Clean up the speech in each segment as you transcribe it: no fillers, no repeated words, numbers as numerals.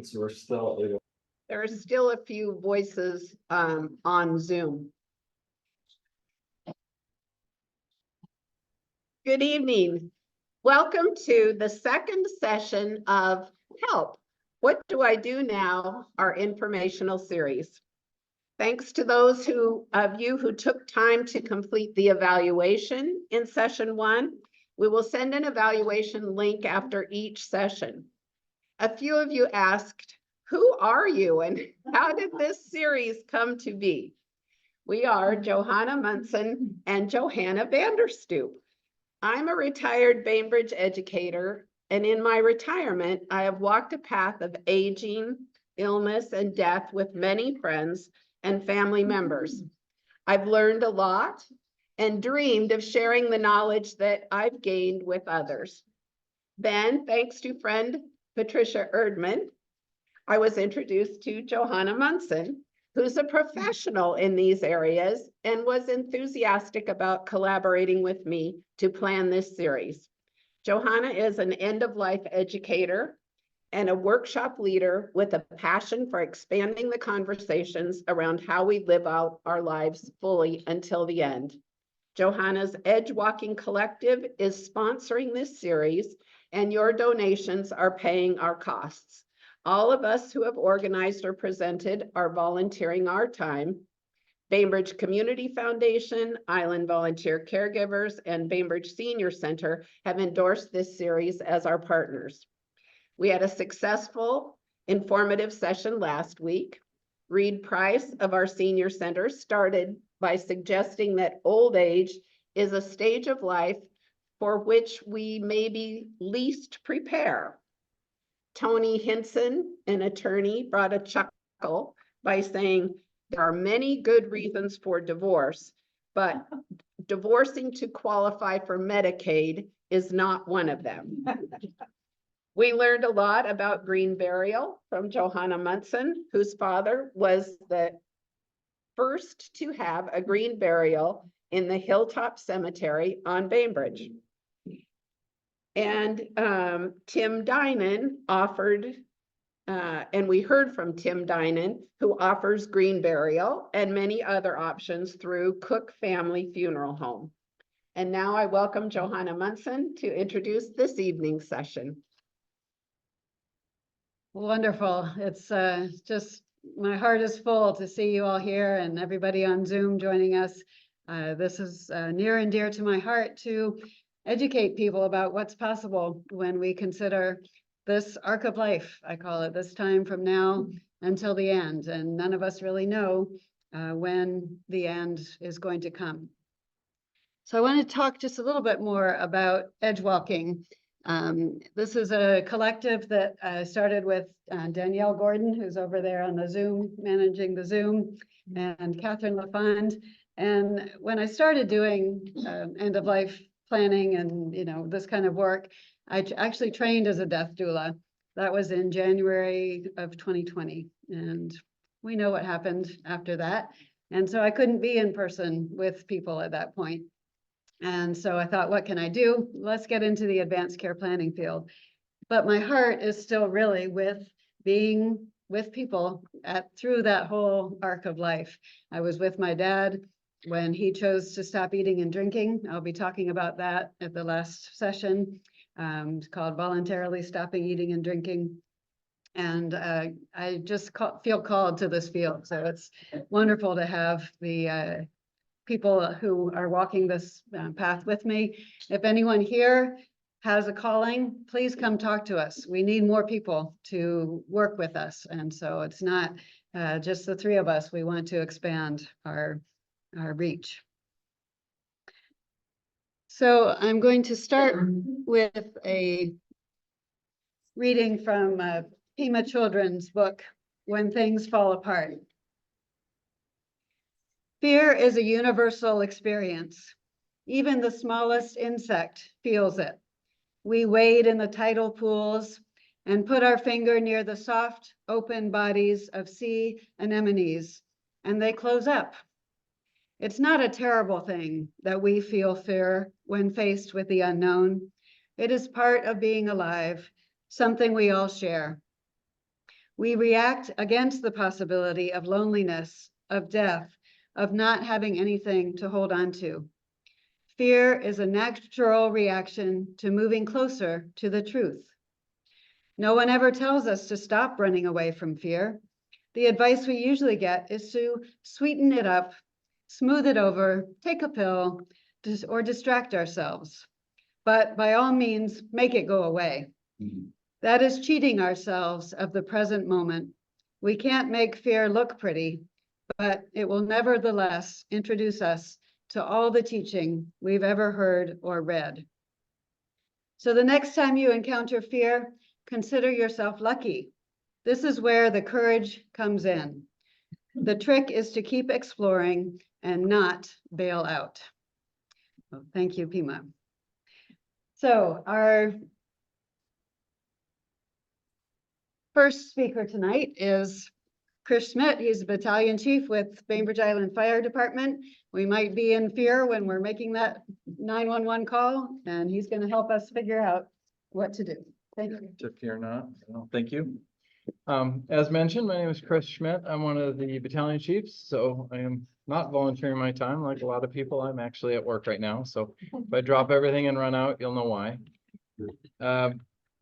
since we're still able. There are still a few voices on Zoom. Good evening. Welcome to the second session of Help. What Do I Do Now? Our informational series. Thanks to those of you who took time to complete the evaluation in session 1. We will send an evaluation link after each session. A few of you asked, who are you and how did this series come to be? We are Johanna Munson and Johanna Vander. I'm a retired Bainbridge educator, and in my retirement, I have walked a path of aging, illness, and death with many friends and family members. I've learned a lot and dreamed of sharing the knowledge that I've gained with others. Then, thanks to friend Patricia Erdman, I was introduced to Johanna Munson, who's a professional in these areas and was enthusiastic about collaborating with me to plan this series. Johanna is an end-of-life educator and a workshop leader with a passion for expanding the conversations around how we live out our lives fully until the end. Johanna's Edge Walking Collective is sponsoring this series, and your donations are paying our costs. All of us who have organized or presented are volunteering our time. Bainbridge Community Foundation, Island Volunteer Caregivers, and Bainbridge Senior Center have endorsed this series as our partners. We had a successful, informative session last week. Reed Price of our Senior Center started by suggesting that old age is a stage of life for which we maybe least prepare. Tony Hinson, an attorney, brought a chuckle by saying, there are many good reasons for divorce, but divorcing to qualify for Medicaid is not one of them. We learned a lot about green burial from Johanna Munson, whose father was the first to have a green burial in the Hilltop Cemetery on Bainbridge. And Tim Dinan offered, and we heard from Tim Dinan, who offers green burial and many other options through Cook Family Funeral Home. And now I welcome Johanna Munson to introduce this evening's session. Wonderful. It's just, my heart is full to see you all here and everybody on Zoom joining us. This is near and dear to my heart to educate people about what's possible when we consider this arc of life, I call it, this time from now until the end. And none of us really know when the end is going to come. So I want to talk just a little bit more about edge walking. This is a collective that started with Danielle Gordon, who's over there on the Zoom, managing the Zoom, and Kathryn Lafond. And when I started doing end-of-life planning and this kind of work, I actually trained as a death doula. That was in January of 2020. And we know what happened after that. And so I couldn't be in person with people at that point. And so I thought, what can I do? Let's get into the advanced care planning field. But my heart is still really with being with people through that whole arc of life. I was with my dad when he chose to stop eating and drinking. I'll be talking about that at the last session. It's called Voluntarily Stopping Eating and Drinking. And I just feel called to this field. So it's wonderful to have the people who are walking this path with me. If anyone here has a calling, please come talk to us. We need more people to work with us. And so it's not just the three of us. We want to expand our reach. So I'm going to start with a reading from Pima Children's book, When Things Fall Apart. Fear is a universal experience. Even the smallest insect feels it. We wade in the tidal pools and put our finger near the soft, open bodies of sea anemones, and they close up. It's not a terrible thing that we feel fear when faced with the unknown. It is part of being alive, something we all share. We react against the possibility of loneliness, of death, of not having anything to hold on to. Fear is a natural reaction to moving closer to the truth. No one ever tells us to stop running away from fear. The advice we usually get is to sweeten it up, smooth it over, take a pill, or distract ourselves. But by all means, make it go away. That is cheating ourselves of the present moment. We can't make fear look pretty, but it will nevertheless introduce us to all the teaching we've ever heard or read. So the next time you encounter fear, consider yourself lucky. This is where the courage comes in. The trick is to keep exploring and not bail out. Well, thank you, Pima. So our first speaker tonight is Chris Schmit. He's a battalion chief with Bainbridge Island Fire Department. We might be in fear when we're making that 911 call, and he's going to help us figure out what to do. Thank you. To fear not. Well, thank you. As mentioned, my name is Chris Schmit. I'm one of the battalion chiefs, so I am not volunteering my time like a lot of people. I'm actually at work right now. So if I drop everything and run out, you'll know why.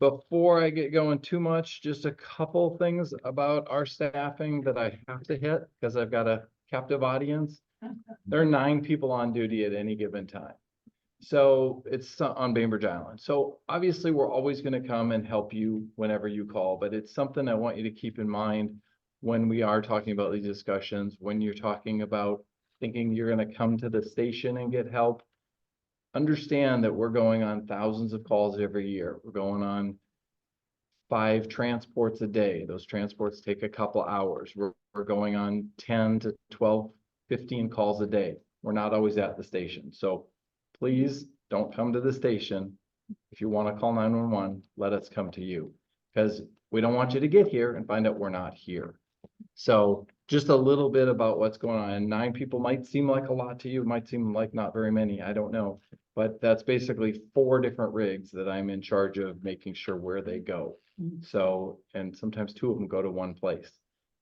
Before I get going too much, just a couple things about our staffing that I have to hit because I've got a captive audience. There are 9 people on duty at any given time. So it's on Bainbridge Island. So obviously we're always going to come and help you whenever you call, but it's something I want you to keep in mind when we are talking about these discussions, when you're talking about thinking you're going to come to the station and get help. Understand that we're going on thousands of calls every year. We're going on 5 transports a day. Those transports take a couple hours. We're going on 10 to 12, 15 calls a day. We're not always at the station. So please don't come to the station. If you want to call 911, let us come to you because we don't want you to get here and find out we're not here. So just a little bit about what's going on. And 9 people might seem like a lot to you, might seem like not very many, I don't know. But that's basically 4 different rigs that I'm in charge of making sure where they go. So, and sometimes 2 of them go to one place.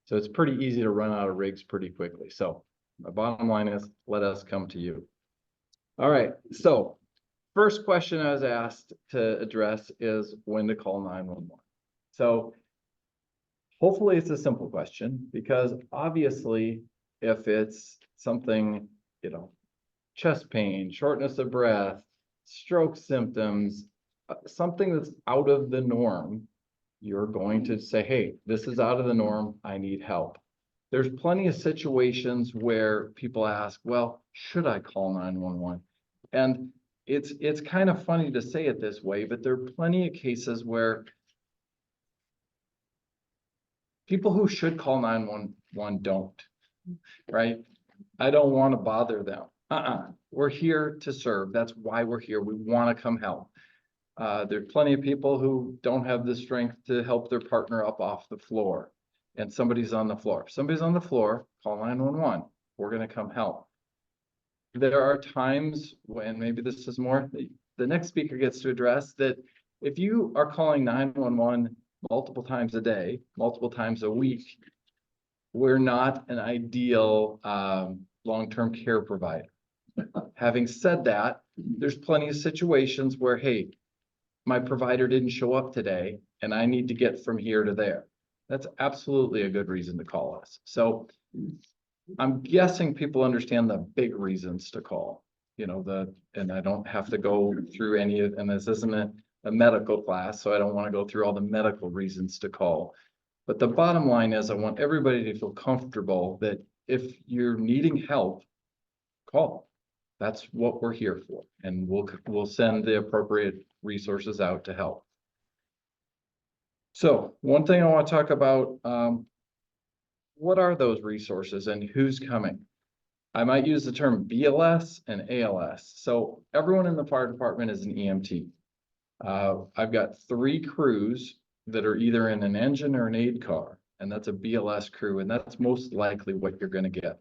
So it's pretty easy to run out of rigs pretty quickly. So the bottom line is, let us come to you. All right, so first question I was asked to address is when to call 911. So hopefully it's a simple question because obviously if it's something, you know, chest pain, shortness of breath, stroke symptoms, something that's out of the norm, you're going to say, hey, this is out of the norm, I need help. There's plenty of situations where people ask, well, should I call 911? And it's kind of funny to say it this way, but there are plenty of cases where people who should call 911 don't, right? I don't want to bother them. We're here to serve. That's why we're here. We want to come help. There are plenty of people who don't have the strength to help their partner up off the floor. And somebody's on the floor. If somebody's on the floor, call 911. We're going to come help. There are times when maybe this is more the next speaker gets to address that if you are calling 911 multiple times a day, multiple times a week, we're not an ideal long-term care provider. Having said that, there's plenty of situations where, hey, my provider didn't show up today and I need to get from here to there. That's absolutely a good reason to call us. So I'm guessing people understand the big reasons to call, you know, and I don't have to go through any of, and this isn't a medical class, so I don't want to go through all the medical reasons to call. But the bottom line is I want everybody to feel comfortable that if you're needing help, call. That's what we're here for. And we'll send the appropriate resources out to help. So one thing I want to talk about, what are those resources and who's coming? I might use the term BLS and ALS. So everyone in the fire department is an EMT. I've got 3 crews that are either in an engine or an aid car, and that's a BLS crew, and that's most likely what you're going to get.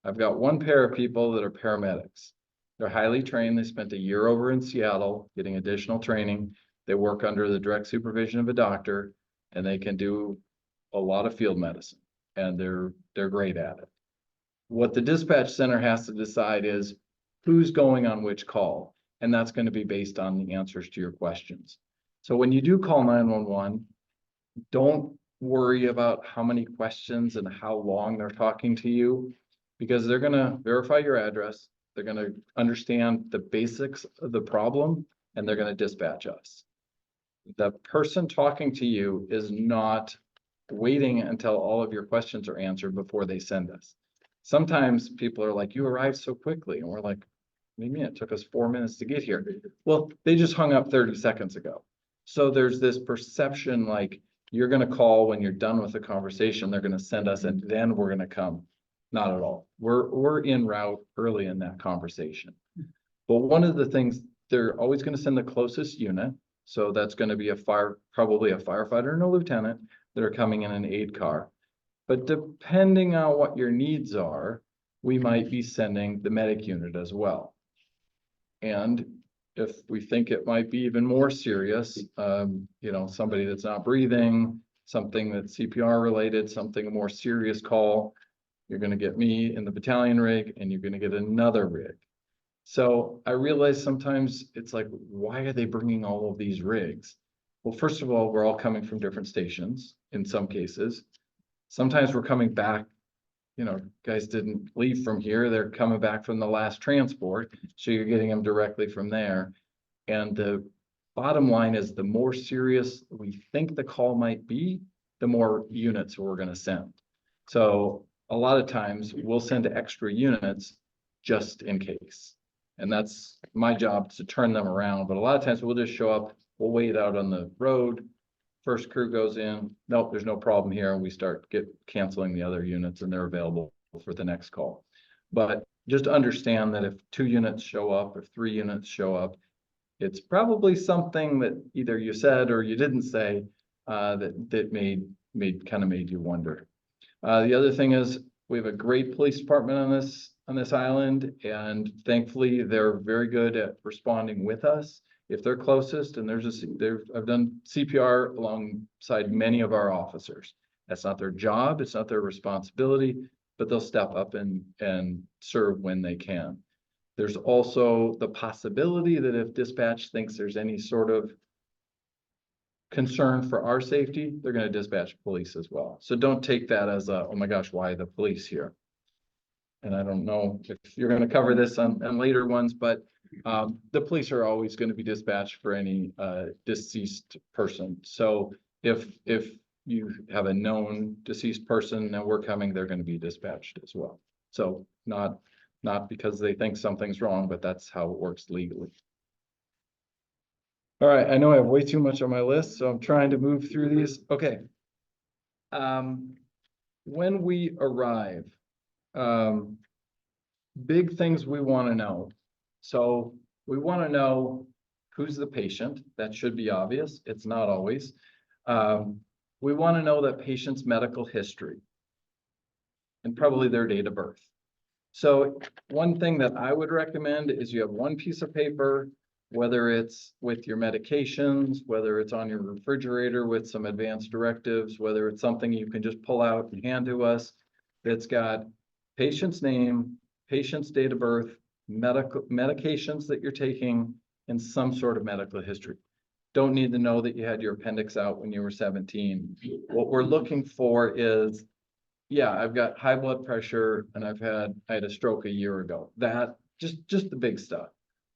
I've got 1 pair of people that are paramedics. They're highly trained. They spent a year over in Seattle getting additional training. They work under the direct supervision of a doctor, and they can do a lot of field medicine, and they're great at it. What the dispatch center has to decide is who's going on which call, and that's going to be based on the answers to your questions. So when you do call 911, don't worry about how many questions and how long they're talking to you, because they're going to verify your address. They're going to understand the basics of the problem, and they're going to dispatch us. The person talking to you is not waiting until all of your questions are answered before they send us. Sometimes people are like, you arrived so quickly. And we're like, what do you mean? It took us 4 minutes to get here. Well, they just hung up 30 seconds ago. So there's this perception like you're going to call when you're done with the conversation, they're going to send us and then we're going to come. Not at all. We're en route early in that conversation. But one of the things, they're always going to send the closest unit. So that's going to be probably a firefighter and a lieutenant that are coming in an aid car. But depending on what your needs are, we might be sending the medic unit as well. And if we think it might be even more serious, somebody that's not breathing, something that's CPR related, something a more serious call, you're going to get me in the battalion rig and you're going to get another rig. So I realize sometimes it's like, why are they bringing all of these rigs? Well, first of all, we're all coming from different stations in some cases. Sometimes we're coming back, guys didn't leave from here. They're coming back from the last transport. So you're getting them directly from there. And the bottom line is the more serious we think the call might be, the more units we're going to send. So a lot of times we'll send extra units just in case. And that's my job to turn them around. But a lot of times we'll just show up, we'll wait out on the road. First crew goes in, nope, there's no problem here. And we start canceling the other units and they're available for the next call. But just understand that if 2 units show up, if 3 units show up, it's probably something that either you said or you didn't say that made you wonder. The other thing is we have a great police department on this island, and thankfully they're very good at responding with us if they're closest. And I've done CPR alongside many of our officers. That's not their job, it's not their responsibility, but they'll step up and serve when they can. There's also the possibility that if dispatch thinks there's any sort of concern for our safety, they're going to dispatch police as well. So don't take that as oh my gosh, why the police here? And I don't know if you're going to cover this on later ones, but the police are always going to be dispatched for any deceased person. So if you have a known deceased person and we're coming, they're going to be dispatched as well. So not because they think something's wrong, but that's how it works legally. All right, I know I have way too much on my list, so I'm trying to move through these. Okay. When we arrive, big things we want to know. So we want to know who's the patient. That should be obvious. It's not always. We want to know that patient's medical history and probably their date of birth. So one thing that I would recommend is you have one piece of paper, whether it's with your medications, whether it's on your refrigerator with some advanced directives, whether it's something you can just pull out and hand to us, that's got patient's name, patient's date of birth, medications that you're taking, and some sort of medical history. Don't need to know that you had your appendix out when you were 17. What we're looking for is, yeah, I've got high blood pressure and I had a stroke a year ago. That just the big stuff.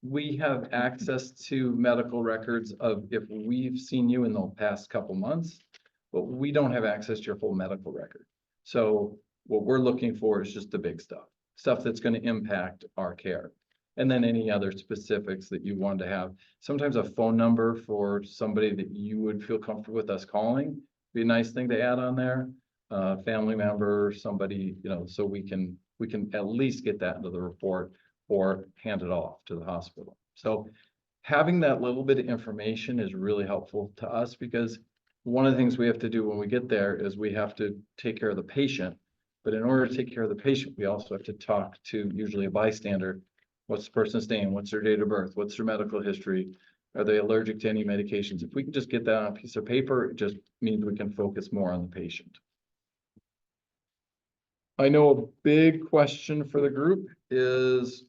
We have access to medical records of if we've seen you in the past couple months, but we don't have access to your full medical record. So what we're looking for is just the big stuff that's going to impact our care. And then any other specifics that you want to have. Sometimes a phone number for somebody that you would feel comfortable with us calling be a nice thing to add on there. Family member, somebody, so we can at least get that into the report or hand it off to the hospital. So having that little bit of information is really helpful to us, because one of the things we have to do when we get there is we have to take care of the patient. But in order to take care of the patient, we also have to talk to usually a bystander. What's the person's name? What's their date of birth? What's their medical history? Are they allergic to any medications? If we can just get that on a piece of paper, it just means we can focus more on the patient. I know a big question for the group is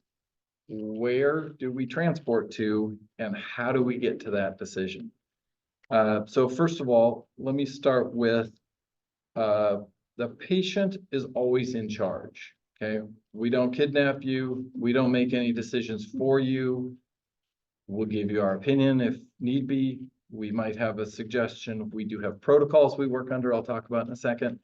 where do we transport to and how do we get to that decision? So first of all, let me start with the patient is always in charge, okay? We don't kidnap you. We don't make any decisions for you. We'll give you our opinion if need be. We might have a suggestion. We do have protocols we work under, I'll talk about in a second.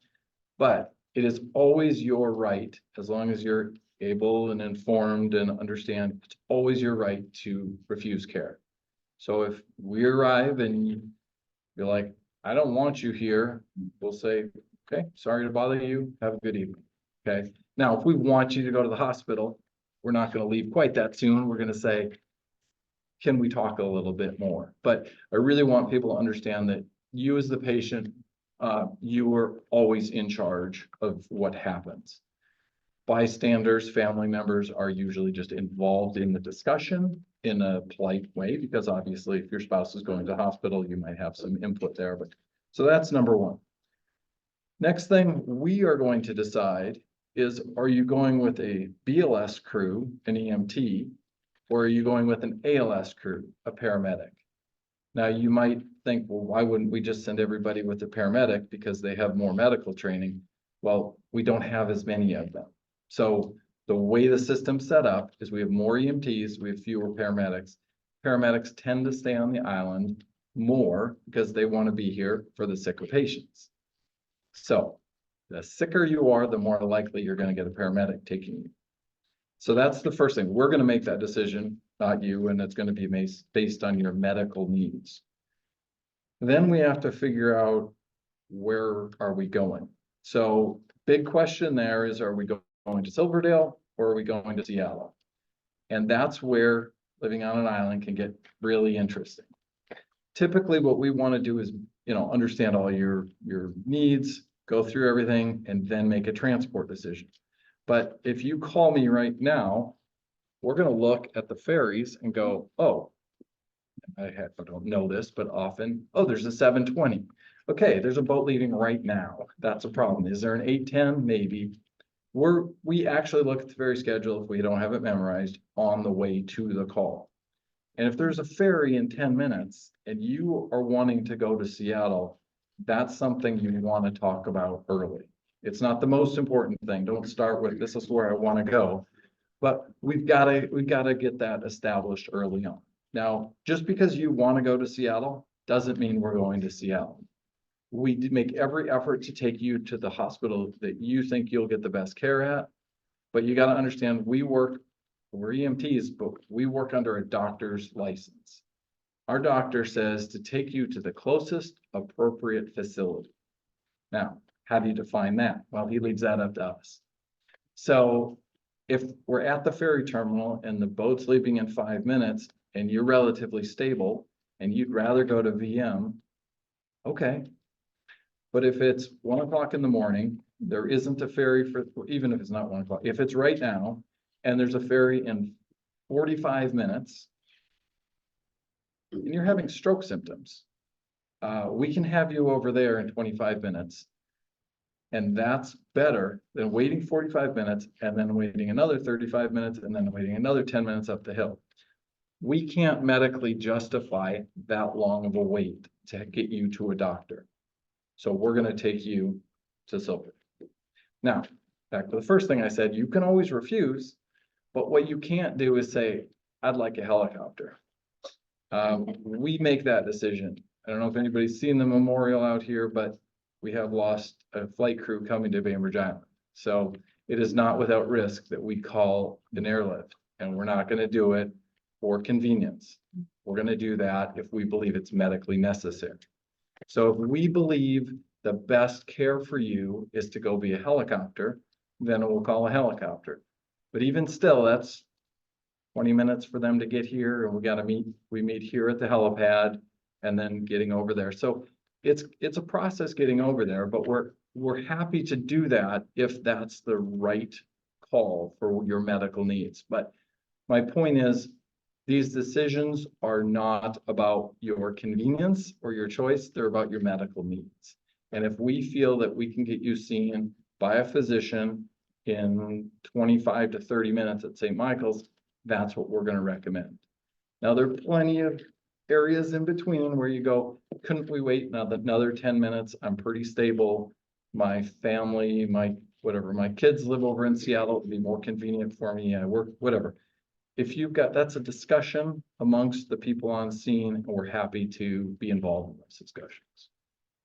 But it is always your right, as long as you're able and informed and understand, it's always your right to refuse care. So if we arrive and you're like, I don't want you here, we'll say, okay, sorry to bother you, have a good evening, okay? Now, if we want you to go to the hospital, we're not gonna leave quite that soon. We're gonna say, can we talk a little bit more? But I really want people to understand that you as the patient, you are always in charge of what happens. Bystanders, family members are usually just involved in the discussion in a polite way, because obviously if your spouse is going to hospital, you might have some input there. But so that's number one. Next thing we are going to decide is, are you going with a BLS crew, an EMT, or are you going with an ALS crew, a paramedic? Now you might think, well, why wouldn't we just send everybody with a paramedic because they have more medical training? Well, we don't have as many of them. So the way the system's set up is we have more EMTs, we have fewer paramedics. Paramedics tend to stay on the island more because they want to be here for the sicker patients. So the sicker you are, the more likely you're going to get a paramedic taking you. So that's the first thing. We're going to make that decision, not you, and it's going to be based on your medical needs. Then we have to figure out, where are we going? So big question there is, are we going to Silverdale or are we going to Seattle? And that's where living on an island can get really interesting. Typically what we want to do is, understand all your needs, go through everything, and then make a transport decision. But if you call me right now, we're going to look at the ferries and go, oh, I don't know this, but often, oh, there's a 720. Okay, there's a boat leaving right now. That's a problem. Is there an 810? Maybe. We actually look at the ferry schedule, if we don't have it memorized, on the way to the call. And if there's a ferry in 10 minutes and you are wanting to go to Seattle, that's something you want to talk about early. It's not the most important thing. Don't start with, this is where I want to go. But we've got to get that established early on. Now, just because you want to go to Seattle doesn't mean we're going to Seattle. We make every effort to take you to the hospital that you think you'll get the best care at. But you got to understand, we're EMTs, but we work under a doctor's license. Our doctor says to take you to the closest appropriate facility. Now, how do you define that? Well, he leaves that up to us. So if we're at the ferry terminal and the boat's leaving in 5 minutes and you're relatively stable and you'd rather go to VM, okay. But if it's 1 o'clock in the morning, there isn't a ferry for, even if it's not 1 o'clock, if it's right now and there's a ferry in 45 minutes and you're having stroke symptoms, we can have you over there in 25 minutes. And that's better than waiting 45 minutes and then waiting another 35 minutes and then waiting another 10 minutes up the hill. We can't medically justify that long of a wait to get you to a doctor. So we're going to take you to Silver. Now, back to the first thing I said, you can always refuse, but what you can't do is say, I'd like a helicopter. We make that decision. I don't know if anybody's seen the memorial out here, but we have lost a flight crew coming to Bainbridge Island. So it is not without risk that we call an airlift, and we're not going to do it for convenience. We're going to do that if we believe it's medically necessary. So if we believe the best care for you is to go be a helicopter, then we'll call a helicopter. But even still, that's 20 minutes for them to get here, and we meet here at the helipad and then getting over there. So it's a process getting over there, but we're happy to do that if that's the right call for your medical needs. But my point is, these decisions are not about your convenience or your choice, they're about your medical needs. And if we feel that we can get you seen by a physician in 25 to 30 minutes at St. Michael's, that's what we're gonna recommend. Now, there are plenty of areas in between where you go, couldn't we wait another 10 minutes? I'm pretty stable. My family, whatever, my kids live over in Seattle, it'd be more convenient for me. I work, whatever. If you've got, that's a discussion amongst the people on scene, and we're happy to be involved in those discussions.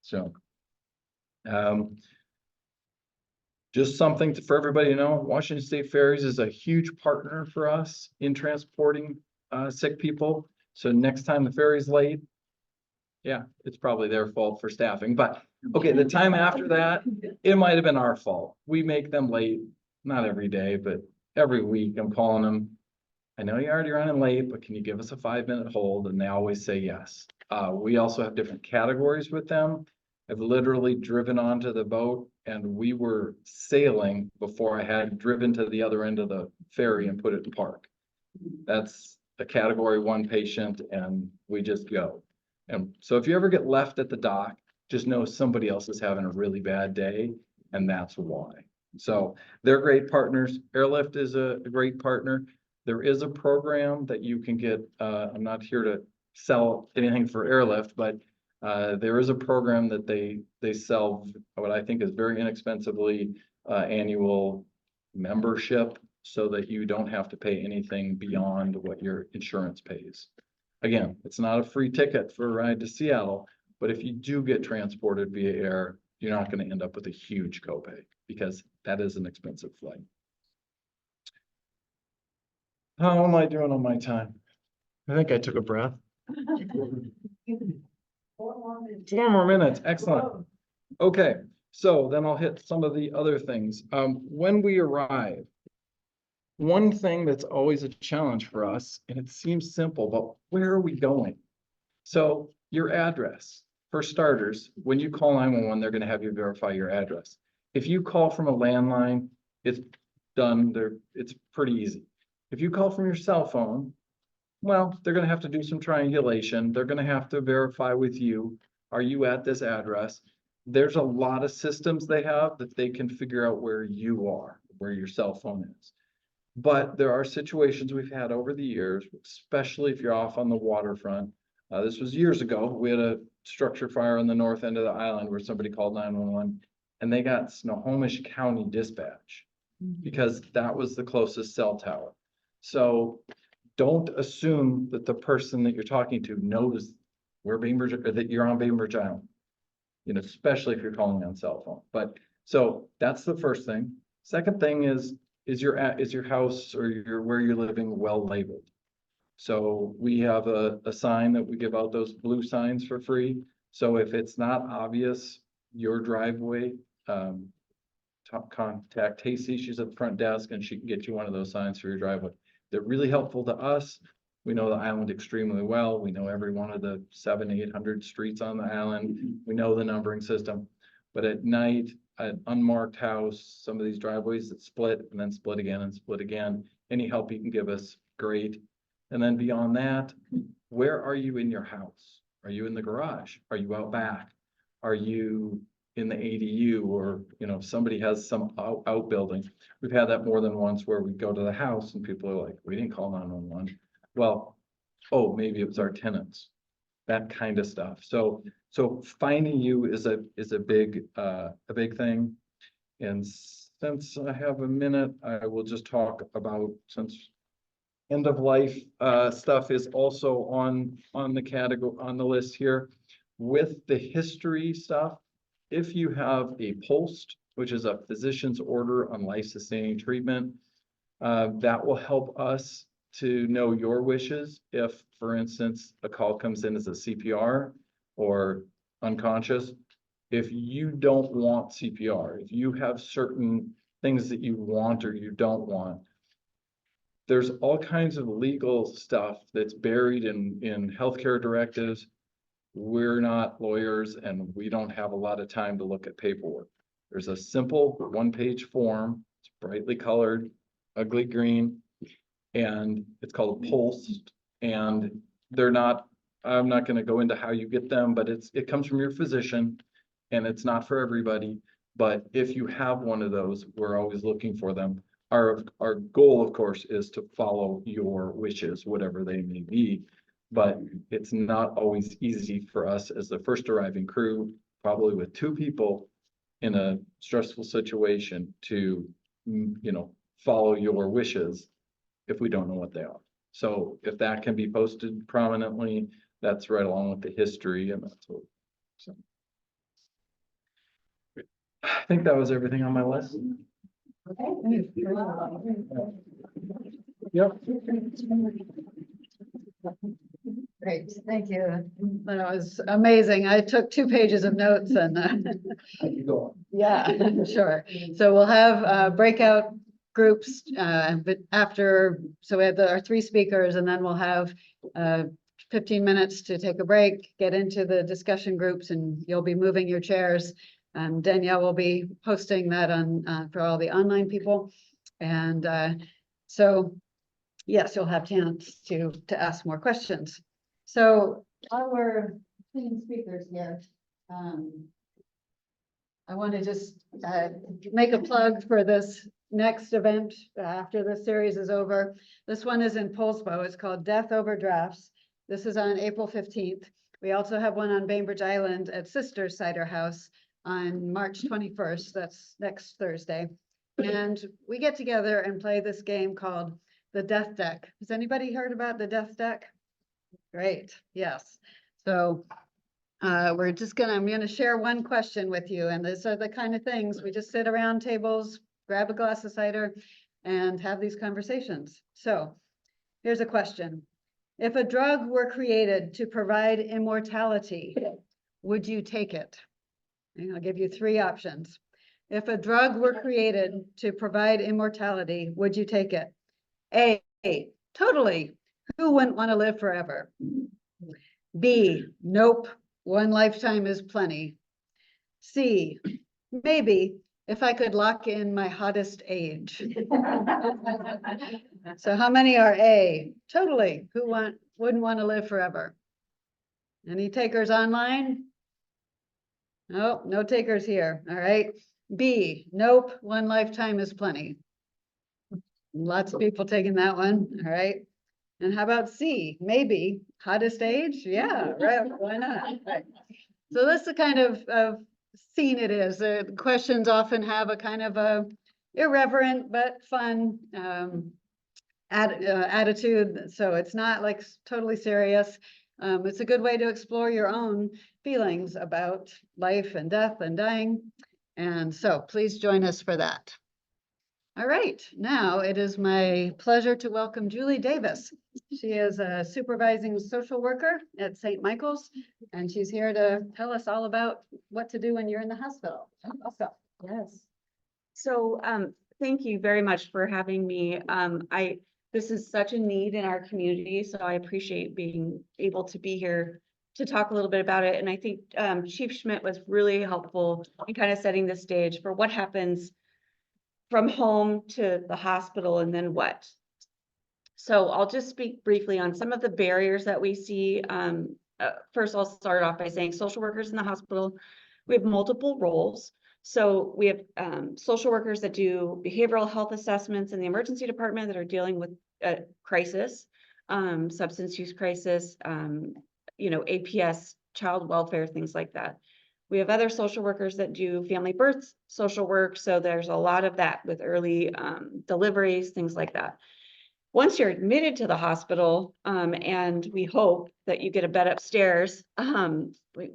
So, just something for everybody to know, Washington State Ferries is a huge partner for us in transporting sick people. So next time the ferry's late, yeah, it's probably their fault for staffing, but okay, the time after that, it might have been our fault. We make them late, not every day, but every week I'm calling them. I know you're already running late, but can you give us a 5-minute hold? And they always say yes. We also have different categories with them. I've literally driven onto the boat and we were sailing before I had driven to the other end of the ferry and put it in park. That's a category 1 patient and we just go. And so if you ever get left at the dock, just know somebody else is having a really bad day and that's why. So they're great partners. Airlift is a great partner. There is a program that you can get, I'm not here to sell anything for Airlift, but there is a program that they sell what I think is very inexpensively annual membership so that you don't have to pay anything beyond what your insurance pays. Again, it's not a free ticket for a ride to Seattle, but if you do get transported via air, you're not going to end up with a huge copay because that is an expensive flight. How am I doing on my time? I think I took a breath. 4 more minutes, excellent. Okay, so then I'll hit some of the other things. When we arrive, one thing that's always a challenge for us, and it seems simple, but where are we going? So your address, for starters, when you call 911, they're going to have you verify your address. If you call from a landline, it's done there. It's pretty easy. If you call from your cell phone, well, they're going to have to do some triangulation. They're going to have to verify with you. Are you at this address? There's a lot of systems they have that they can figure out where you are, where your cell phone is. But there are situations we've had over the years, especially if you're off on the waterfront. This was years ago. We had a structure fire on the north end of the island where somebody called 911 and they got Snohomish County dispatch because that was the closest cell tower. So don't assume that the person that you're talking to knows where Bainbridge, or that you're on Bainbridge Island, you know, especially if you're calling on cell phone. But so that's the first thing. Second thing is your house or where you're living well labeled? So we have a sign that we give out, those blue signs for free. So if it's not obvious your driveway, contact Casey. She's at the front desk and she can get you one of those signs for your driveway. They're really helpful to us. We know the island extremely well. We know every one of the 700-800 streets on the island. We know the numbering system. But at night, an unmarked house, some of these driveways that split and then split again and split again, any help you can give us, great. And then beyond that, where are you in your house? Are you in the garage? Are you out back? Are you in the ADU, or, you know, if somebody has some outbuilding? We've had that more than once where we go to the house and people are like, we didn't call 911. Well, oh, maybe it was our tenants, that kind of stuff. So finding you is a big thing. And since I have a minute, I will just talk about, since end of life stuff is also on the category, on the list here. With the history stuff, if you have a POST, which is a physician's order on life-sustaining treatment, that will help us to know your wishes. If, for instance, a call comes in as a CPR or unconscious, if you don't want CPR, if you have certain things that you want or you don't want, there's all kinds of legal stuff that's buried in healthcare directives. We're not lawyers and we don't have a lot of time to look at paperwork. There's a simple 1-page form. It's brightly colored, ugly green, and it's called a POST. And they're not, I'm not going to go into how you get them, but it comes from your physician and it's not for everybody. But if you have one of those, we're always looking for them. Our goal, of course, is to follow your wishes, whatever they may be. But it's not always easy for us as the first arriving crew, probably with 2 people in a stressful situation to, follow your wishes if we don't know what they are. So if that can be posted prominently, that's right along with the history, and that's what, so. I think that was everything on my list. Yep. Great, thank you. That was amazing. I took 2 pages of notes and yeah, sure. So we'll have breakout groups, but after, so we have our 3 speakers, and then we'll have 15 minutes to take a break, get into the discussion groups, and you'll be moving your chairs. Danielle will be posting that on for all the online people. And so, yes, you'll have chance to ask more questions. So while we're seeing speakers here, I want to just make a plug for this next event after this series is over. This one is in Polsbo. It's called Death Over Drafts. This is on April 15th. We also have one on Bainbridge Island at Sisters Cider House on March 21st. That's next Thursday. And we get together and play this game called the Death Deck. Has anybody heard about the Death Deck? Great, yes. So I'm gonna share one question with you, and these are the kind of things, we just sit around tables, grab a glass of cider, and have these conversations. So here's a question. If a drug were created to provide immortality, would you take it? And I'll give you 3 options. If a drug were created to provide immortality, would you take it? A, totally. Who wouldn't want to live forever? B, nope. 1 lifetime is plenty. C, maybe if I could lock in my hottest age. So how many are A? Totally. Who wouldn't want to live forever? Any takers online? No, no takers here. All right. B, nope. 1 lifetime is plenty. Lots of people taking that one. All right. And how about C? Maybe hottest age? Yeah, right. Why not? Right. So that's the kind of scene it is. The questions often have a kind of a irreverent but fun attitude. So it's not like totally serious. It's a good way to explore your own feelings about life and death and dying. And so please join us for that. All right, now it is my pleasure to welcome Julie Davis. She is a supervising social worker at St. Michael's, and she's here to tell us all about what to do when you're in the hospital. Welcome. Yes. So thank you very much for having me. This is such a need in our community, so I appreciate being able to be here to talk a little bit about it. And I think Chief Schmit was really helpful in kind of setting the stage for what happens from home to the hospital and then what. So I'll just speak briefly on some of the barriers that we see. First, I'll start off by saying social workers in the hospital, we have multiple roles. So we have social workers that do behavioral health assessments in the emergency department that are dealing with crisis, substance use crisis, APS, child welfare, things like that. We have other social workers that do family birth social work. So there's a lot of that with early deliveries, things like that. Once you're admitted to the hospital, and we hope that you get a bed upstairs,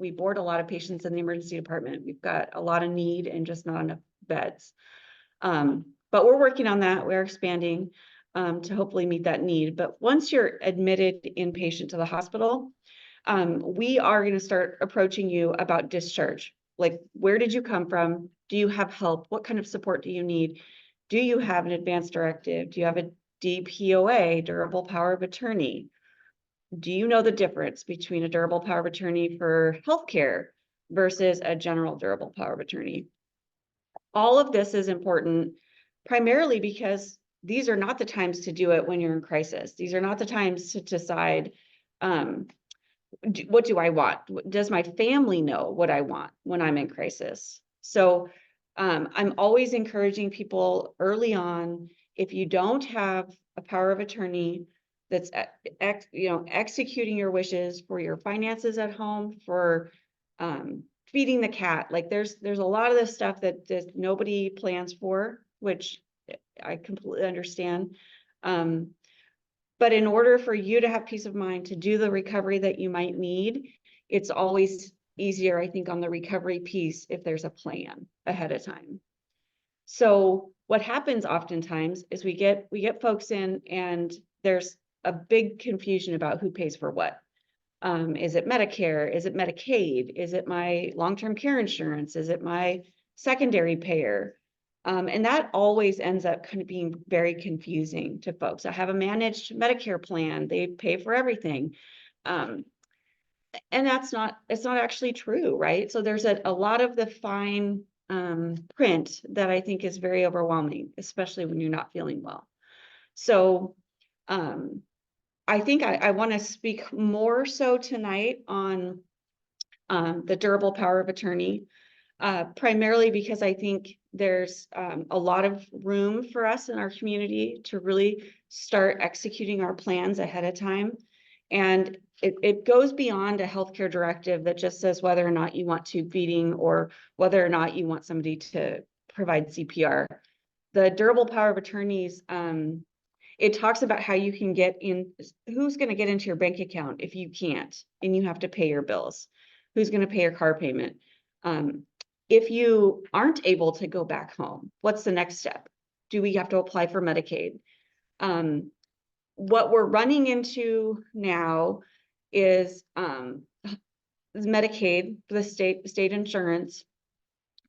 we board a lot of patients in the emergency department. We've got a lot of need and just not enough beds. But we're working on that. We're expanding to hopefully meet that need. But once you're admitted inpatient to the hospital, we are going to start approaching you about discharge. Like, where did you come from? Do you have help? What kind of support do you need? Do you have an advance directive? Do you have a DPOA, durable power of attorney? Do you know the difference between a durable power of attorney for healthcare versus a general durable power of attorney? All of this is important primarily because these are not the times to do it when you're in crisis. These are not the times to decide, what do I want? Does my family know what I want when I'm in crisis? So I'm always encouraging people early on, if you don't have a power of attorney that's, executing your wishes for your finances at home, for feeding the cat, like there's a lot of this stuff that nobody plans for, which I completely understand. But in order for you to have peace of mind to do the recovery that you might need, it's always easier, I think, on the recovery piece if there's a plan ahead of time. So what happens oftentimes is we get folks in and there's a big confusion about who pays for what. Is it Medicare? Is it Medicaid? Is it my long-term care insurance? Is it my secondary payer? And that always ends up kind of being very confusing to folks. I have a managed Medicare plan. They pay for everything. And it's not actually true, right? So there's a lot of the fine print that I think is very overwhelming, especially when you're not feeling well. So I think I want to speak more so tonight on the durable power of attorney, primarily because I think there's a lot of room for us in our community to really start executing our plans ahead of time. And it goes beyond a healthcare directive that just says whether or not you want tube feeding or whether or not you want somebody to provide CPR. The durable power of attorneys, it talks about how you can get in, who's going to get into your bank account if you can't, and you have to pay your bills, who's going to pay your car payment. If you aren't able to go back home, what's the next step? Do we have to apply for Medicaid? What we're running into now is Medicaid, the state insurance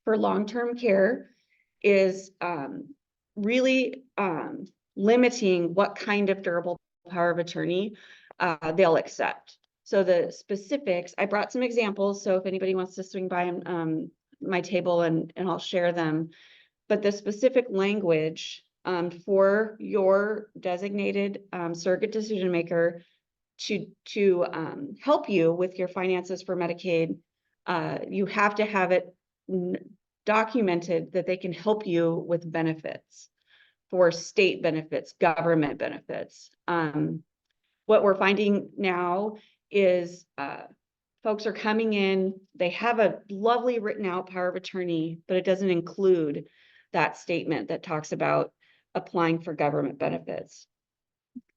for long-term care is really limiting what kind of durable power of attorney they'll accept. So the specifics, I brought some examples. So if anybody wants to swing by my table and I'll share them, but the specific language for your designated surrogate decision maker to help you with your finances for Medicaid, you have to have it documented that they can help you with benefits for state benefits, government benefits. What we're finding now is folks are coming in, they have a lovely written out power of attorney, but it doesn't include that statement that talks about applying for government benefits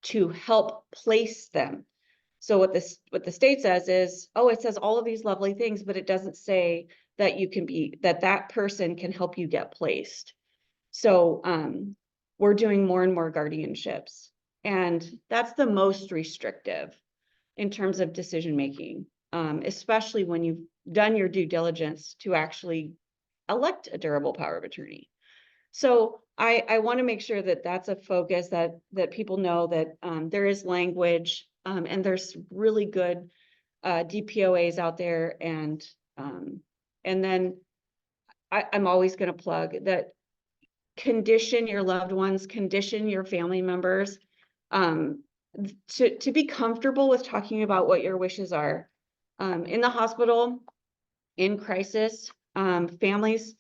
to help place them. So what the state says is, oh, it says all of these lovely things, but it doesn't say that you can be, that person can help you get placed. So we're doing more and more guardianships, and that's the most restrictive in terms of decision making, especially when you've done your due diligence to actually elect a durable power of attorney. So I want to make sure that that's a focus, that people know that there is language and there's really good DPOAs out there, and then I'm always going to plug that condition your loved ones, condition your family members to be comfortable with talking about what your wishes are. In the hospital, in crisis, families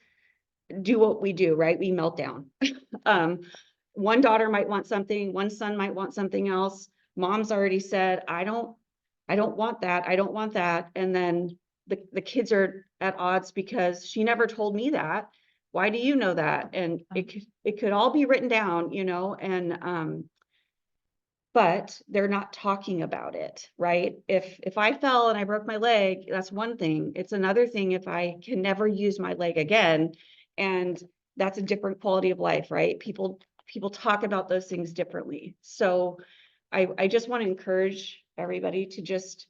do what we do, right? We melt down. One daughter might want something, one son might want something else. Mom's already said, I don't want that. I don't want that. And then the kids are at odds because she never told me that. Why do you know that? And it could all be written down, and but they're not talking about it, right? If I fell and I broke my leg, that's one thing. It's another thing if I can never use my leg again, and that's a different quality of life, right? People talk about those things differently. So I just want to encourage everybody to just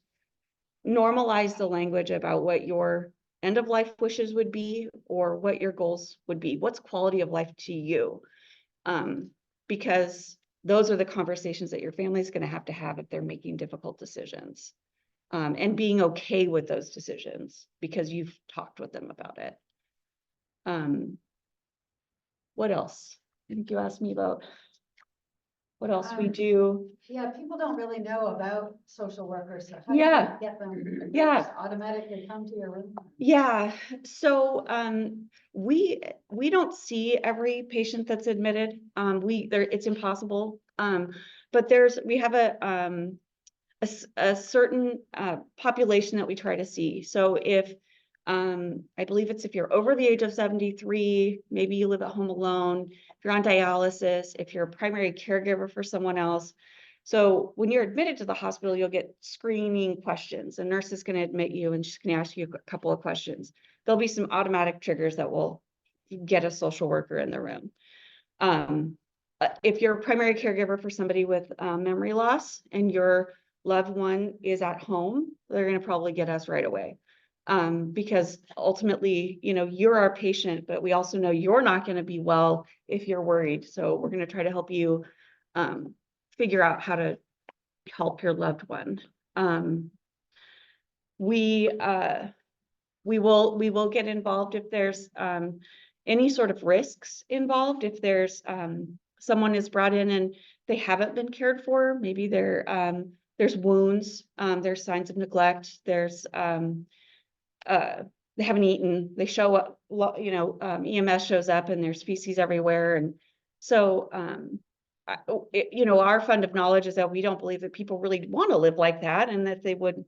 normalize the language about what your end of life wishes would be, or what your goals would be. What's quality of life to you? Because those are the conversations that your family is going to have if they're making difficult decisions, and being okay with those decisions because you've talked with them about it. What else? I think you asked me about. what else we do. Yeah, people don't really know about social workers. So how do you Yeah. get them? Yeah. Just automatically come to your room. Yeah, so we don't see every patient that's admitted. It's impossible. But we have a certain population that we try to see. So if I believe it's if you're over the age of 73, maybe you live at home alone, if you're on dialysis, if you're a primary caregiver for someone else. So when you're admitted to the hospital, you'll get screening questions. A nurse is going to admit you and she's going to ask you a couple of questions. There'll be some automatic triggers that will get a social worker in the room. If you're a primary caregiver for somebody with memory loss and your loved one is at home, they're going to probably get us right away. Because ultimately, you know, you're our patient, but we also know you're not going to be well if you're worried. So we're going to try to help you figure out how to help your loved one. We will get involved if there's any sort of risks involved. If there's someone is brought in and they haven't been cared for, maybe there's wounds, there's signs of neglect, there's they haven't eaten, they show up, you know, EMS shows up and there's feces everywhere. And so, you know, our fund of knowledge is that we don't believe that people really want to live like that and that they would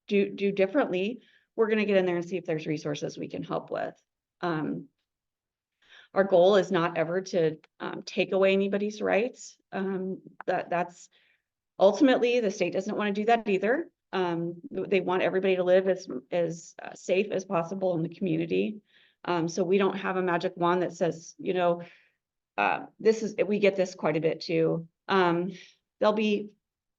do differently. We're going to get in there and see if there's resources we can help with. Our goal is not ever to take away anybody's rights. That's ultimately the state doesn't want to do that either. They want everybody to live as safe as possible in the community. So we don't have a magic wand that says, you know, we get this quite a bit too. There'll be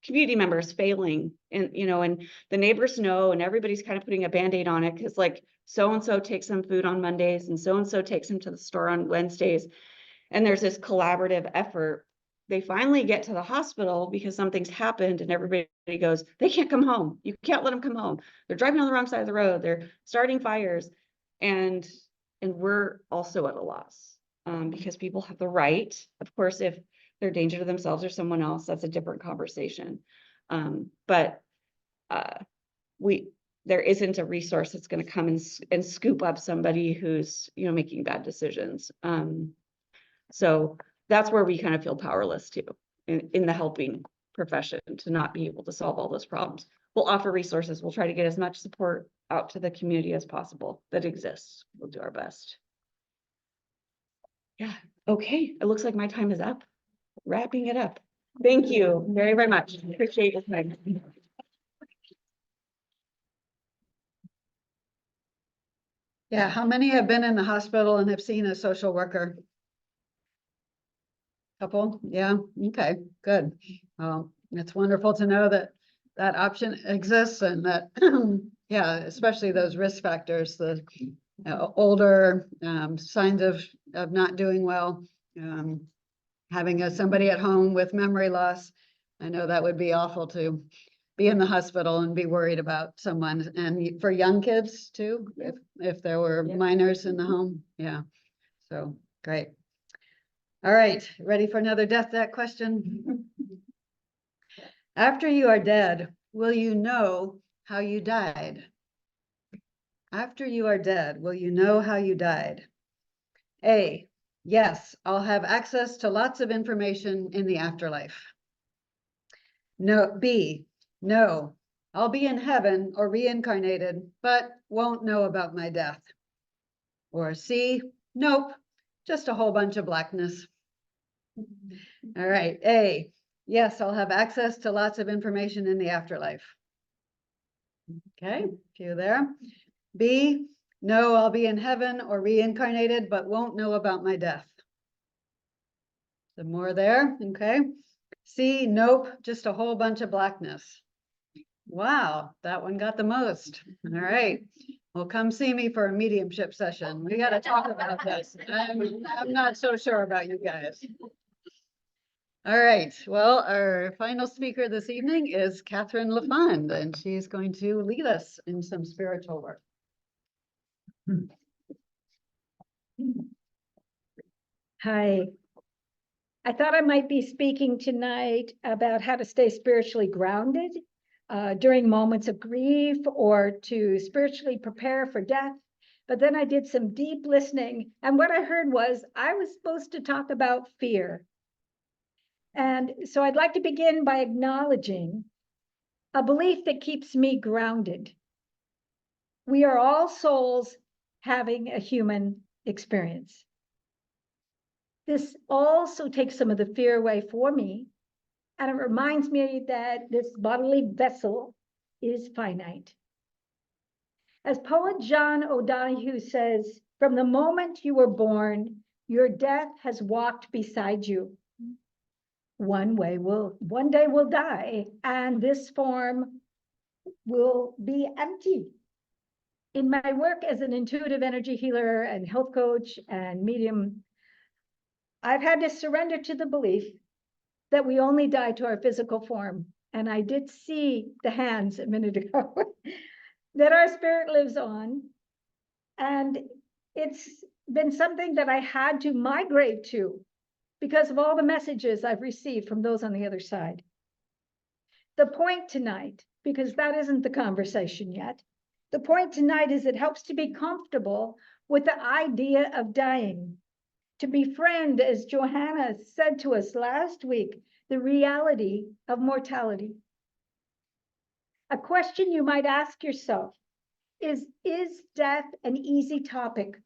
community members failing and, you know, and the neighbors know, and everybody's kind of putting a Band-Aid on it. Cause like so-and-so takes them food on Mondays and so-and-so takes them to the store on Wednesdays. And there's this collaborative effort. They finally get to the hospital because something's happened and everybody goes, they can't come home. You can't let them come home. They're driving on the wrong side of the road. They're starting fires. And we're also at a loss because people have the right, of course, if they're a danger to themselves or someone else, that's a different conversation. But there isn't a resource that's going to come and scoop up somebody who's, you know, making bad decisions. So that's where we kind of feel powerless too, in the helping profession, to not be able to solve all those problems. We'll offer resources. We'll try to get as much support out to the community as possible that exists. We'll do our best. Yeah. Okay. It looks like my time is up. Wrapping it up. Thank you very, very much. Appreciate your time. Yeah, how many have been in the hospital and have seen a social worker? Couple, yeah, okay, good. Well, it's wonderful to know that that option exists and that, yeah, especially those risk factors, the older signs of not doing well, having somebody at home with memory loss. I know that would be awful to be in the hospital and be worried about someone, and for young kids too, if there were minors in the home. Yeah, so great. All right, ready for another death debt question? After you are dead, will you know how you died? After you are dead, will you know how you died? A, yes, I'll have access to lots of information in the afterlife. No, B, no, I'll be in heaven or reincarnated, but won't know about my death. Or C, nope, just a whole bunch of blackness. All right, A, yes, I'll have access to lots of information in the afterlife. Okay, few there. B, no, I'll be in heaven or reincarnated, but won't know about my death. Some more there, okay. C, nope, just a whole bunch of blackness. Wow, that one got the most. All right, well, come see me for a mediumship session. We got to talk about this. I'm not so sure about you guys. All right, well, our final speaker this evening is Kathryn Lafond, and she's going to lead us in some spiritual work. Hi. I thought I might be speaking tonight about how to stay spiritually grounded during moments of grief or to spiritually prepare for death. But then I did some deep listening, and what I heard was I was supposed to talk about fear. And so I'd like to begin by acknowledging a belief that keeps me grounded. We are all souls having a human experience. This also takes some of the fear away for me, and it reminds me that this bodily vessel is finite. As poet John O'Donohue says, from the moment you were born, your death has walked beside you. One day we'll die, and this form will be empty. In my work as an intuitive energy healer and health coach and medium, I've had to surrender to the belief that we only die to our physical form. And I did see the hands a minute ago, that our spirit lives on. And it's been something that I had to migrate to because of all the messages I've received from those on the other side. The point tonight, because that isn't the conversation yet, the point tonight is it helps to be comfortable with the idea of dying, to befriend, as Johanna said to us last week, the reality of mortality. A question you might ask yourself is death an easy topic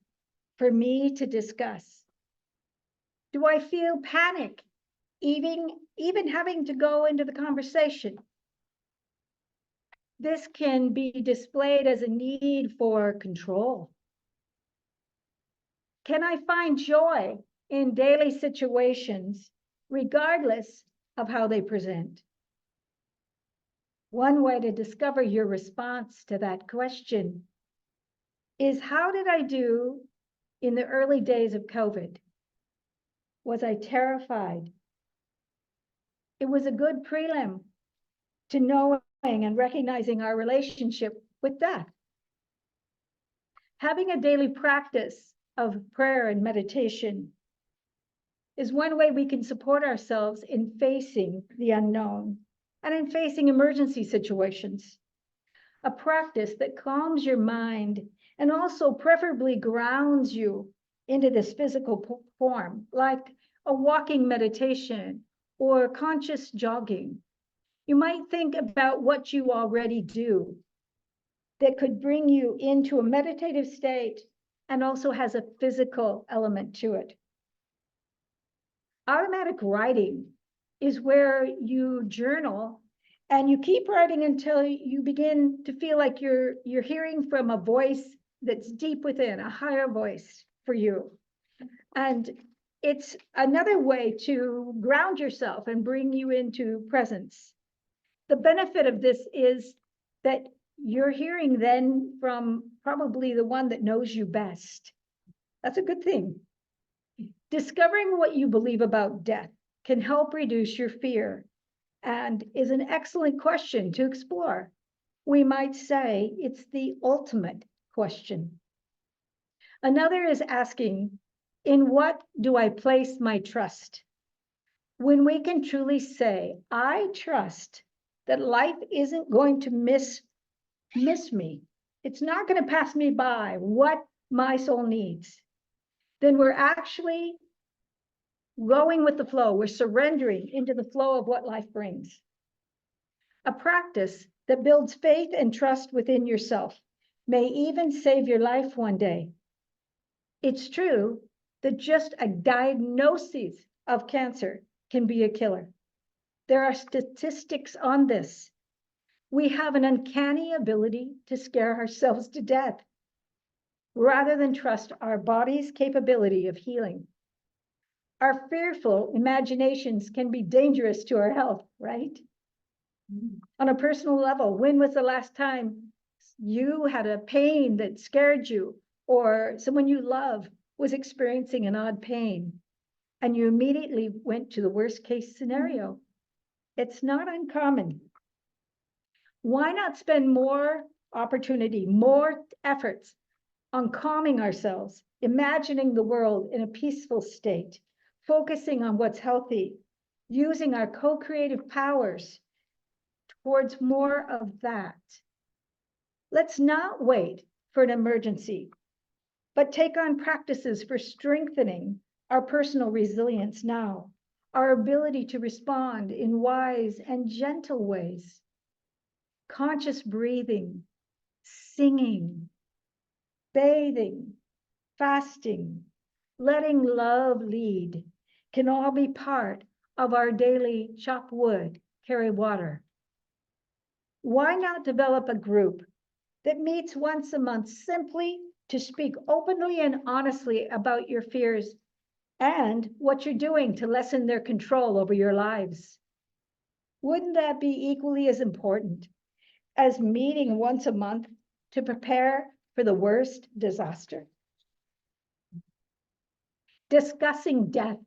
for me to discuss? Do I feel panic, even having to go into the conversation? This can be displayed as a need for control. Can I find joy in daily situations, regardless of how they present? One way to discover your response to that question is, how did I do in the early days of COVID? Was I terrified? It was a good prelim to knowing and recognizing our relationship with death. Having a daily practice of prayer and meditation is one way we can support ourselves in facing the unknown and in facing emergency situations. A practice that calms your mind and also preferably grounds you into this physical form, like a walking meditation or conscious jogging. You might think about what you already do that could bring you into a meditative state and also has a physical element to it. Automatic writing is where you journal and you keep writing until you begin to feel like you're hearing from a voice that's deep within, a higher voice for you. And it's another way to ground yourself and bring you into presence. The benefit of this is that you're hearing then from probably the one that knows you best. That's a good thing. Discovering what you believe about death can help reduce your fear and is an excellent question to explore. We might say it's the ultimate question. Another is asking, in what do I place my trust? When we can truly say, I trust that life isn't going to miss me. It's not going to pass me by what my soul needs. Then we're actually going with the flow. We're surrendering into the flow of what life brings. A practice that builds faith and trust within yourself may even save your life one day. It's true that just a diagnosis of cancer can be a killer. There are statistics on this. We have an uncanny ability to scare ourselves to death rather than trust our body's capability of healing. Our fearful imaginations can be dangerous to our health, right? On a personal level, when was the last time you had a pain that scared you, or someone you love was experiencing an odd pain and you immediately went to the worst case scenario? It's not uncommon. Why not spend more opportunity, more efforts on calming ourselves, imagining the world in a peaceful state, focusing on what's healthy, using our co-creative powers towards more of that. Let's not wait for an emergency, but take on practices for strengthening our personal resilience now, our ability to respond in wise and gentle ways. Conscious breathing, singing, bathing, fasting, letting love lead can all be part of our daily chop wood, carry water. Why not develop a group that meets once a month simply to speak openly and honestly about your fears and what you're doing to lessen their control over your lives? Wouldn't that be equally as important as meeting once a month to prepare for the worst disaster? Discussing death,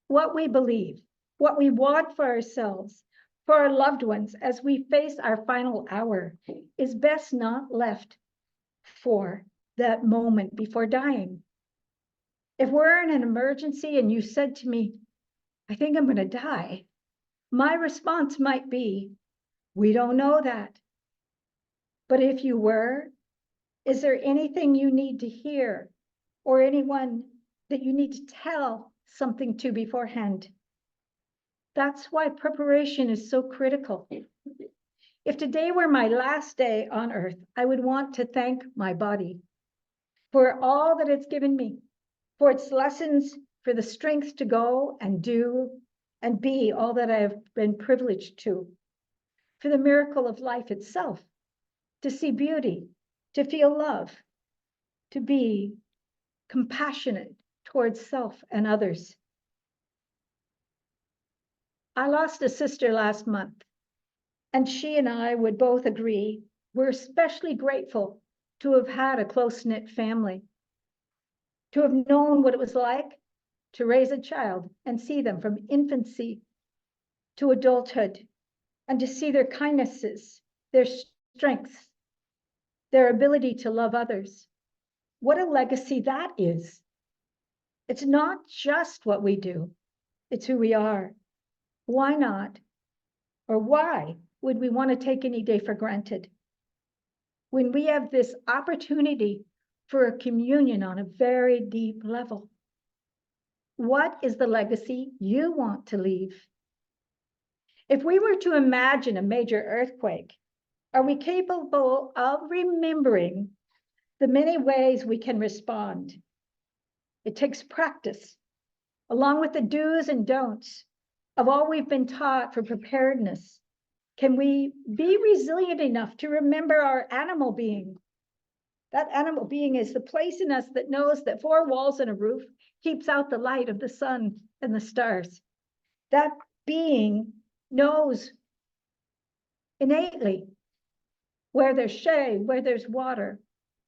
what we believe, what we want for ourselves, for our loved ones as we face our final hour, is best not left for that moment before dying. If we're in an emergency and you said to me, I think I'm going to die, my response might be, we don't know that. But if you were, is there anything you need to hear or anyone that you need to tell something to beforehand? That's why preparation is so critical. If today were my last day on earth, I would want to thank my body for all that it's given me, for its lessons, for the strength to go and do and be all that I have been privileged to, for the miracle of life itself, to see beauty, to feel love, to be compassionate towards self and others. I lost a sister last month, and she and I would both agree we're especially grateful to have had a close-knit family, to have known what it was like to raise a child and see them from infancy to adulthood, and to see their kindnesses, their strengths, their ability to love others. What a legacy that is. It's not just what we do, it's who we are. Why not, or why would we want to take any day for granted when we have this opportunity for a communion on a very deep level? What is the legacy you want to leave? If we were to imagine a major earthquake, are we capable of remembering the many ways we can respond? It takes practice, along with the do's and don'ts of all we've been taught for preparedness. Can we be resilient enough to remember our animal being? That animal being is the place in us that knows that 4 walls and a roof keeps out the light of the sun and the stars. That being knows innately where there's shade, where there's water,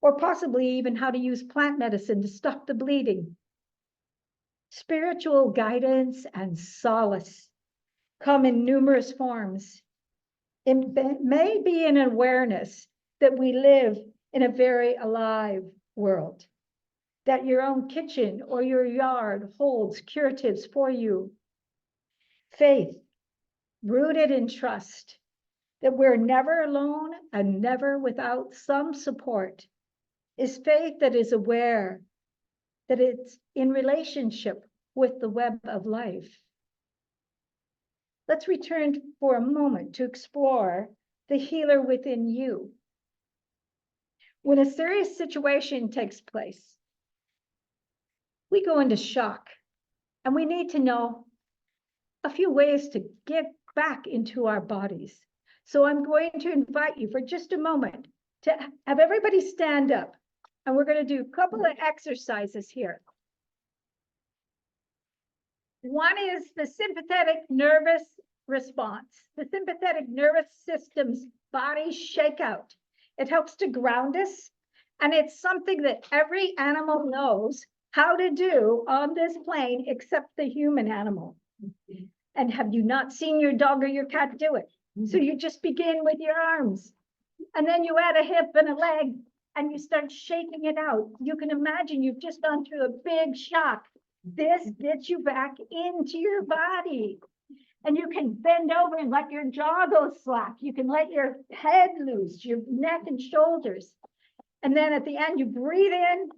or possibly even how to use plant medicine to stop the bleeding. Spiritual guidance and solace come in numerous forms. It may be an awareness that we live in a very alive world, that your own kitchen or your yard holds curatives for you. Faith, rooted in trust, that we're never alone and never without some support, is faith that is aware that it's in relationship with the web of life. Let's return for a moment to explore the healer within you. When a serious situation takes place, we go into shock, and we need to know a few ways to get back into our bodies. So I'm going to invite you for just a moment to have everybody stand up, and we're going to do a couple of exercises here. One is the sympathetic nervous response, the sympathetic nervous system's body shakeout. It helps to ground us, and it's something that every animal knows how to do on this plane except the human animal. And have you not seen your dog or your cat do it? So you just begin with your arms, and then you add a hip and a leg, and you start shaking it out. You can imagine you've just gone through a big shock, This gets you back into your body. And you can bend over and let your jaw go slack. You can let your head loose, your neck and shoulders. And then at the end, you breathe in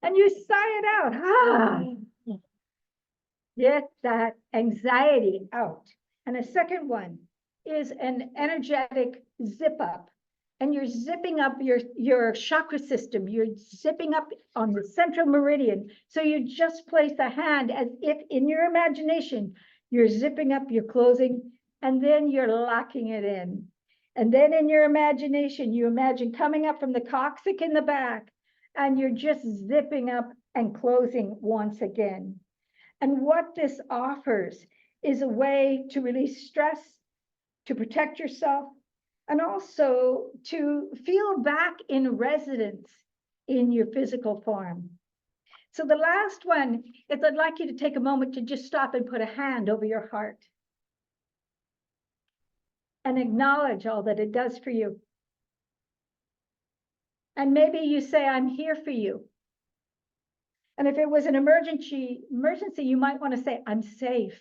and you sigh it out. Ah. Get that anxiety out. And a second one is an energetic zip up. And you're zipping up your chakra system. You're zipping up on the central meridian. So you just place a hand as if in your imagination, you're zipping up, you're closing, and then you're locking it in. And then in your imagination, you imagine coming up from the coccyx in the back, and you're just zipping up and closing once again. And what this offers is a way to release stress, to protect yourself, and also to feel back in residence in your physical form. So the last one is I'd like you to take a moment to just stop and put a hand over your heart and acknowledge all that it does for you. And maybe you say, I'm here for you. And if it was an emergency, you might want to say, I'm safe.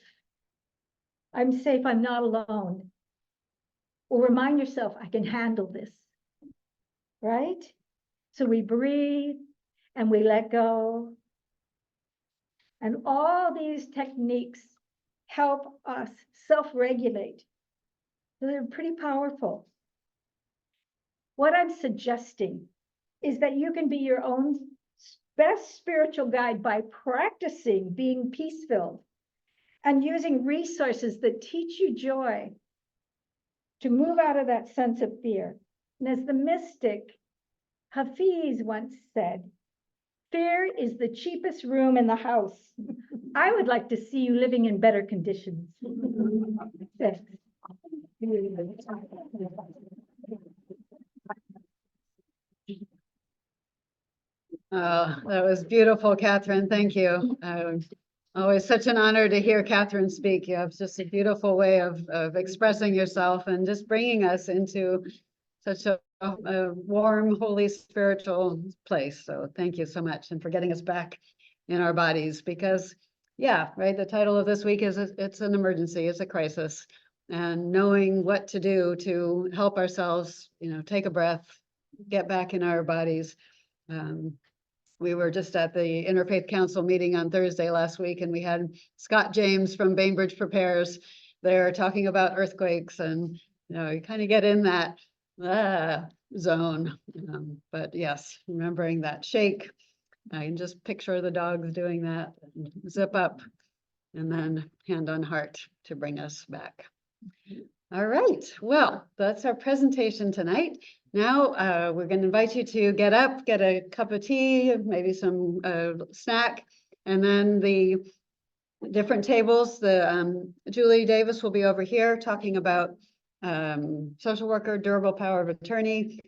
I'm safe, I'm not alone. Or remind yourself, I can handle this, right? So we breathe and we let go. And all these techniques help us self-regulate. So they're pretty powerful. What I'm suggesting is that you can be your own best spiritual guide by practicing being peace-filled and using resources that teach you joy to move out of that sense of fear. And as the mystic Hafiz once said, fear is the cheapest room in the house. I would like to see you living in better conditions. Thanks. Oh, that was beautiful, Kathryn. Thank you. Always such an honor to hear Kathryn speak. You have just a beautiful way of expressing yourself and just bringing us into such a warm, holy, spiritual place. So thank you so much, and for getting us back in our bodies, because yeah, right. The title of this week is it's an emergency, it's a crisis, and knowing what to do to help ourselves, take a breath, get back in our bodies. We were just at the Interfaith Council meeting on Thursday last week, and we had Scott James from Bainbridge Prepares there talking about earthquakes, and you kind of get in that zone. But yes, remembering that shake, I can just picture the dogs doing that, zip up, and then hand on heart to bring us back. All right, well, that's our presentation tonight. Now we're going to invite you to get up, get a cup of tea, maybe some snack, and then the different tables. Julie Davis will be over here talking about social worker, durable power of attorney.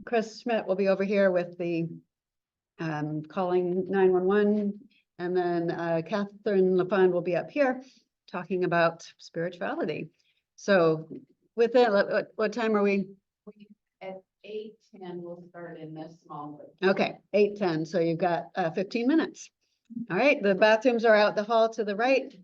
Chris Schmit will be over here with the calling 911, and then Kathryn Lafond will be up here talking about spirituality. So with that, what time are we? At 8:10, we'll start in this small group. Okay, 8:10. So you've got 15 minutes. All right, the bathrooms are out the hall to the right.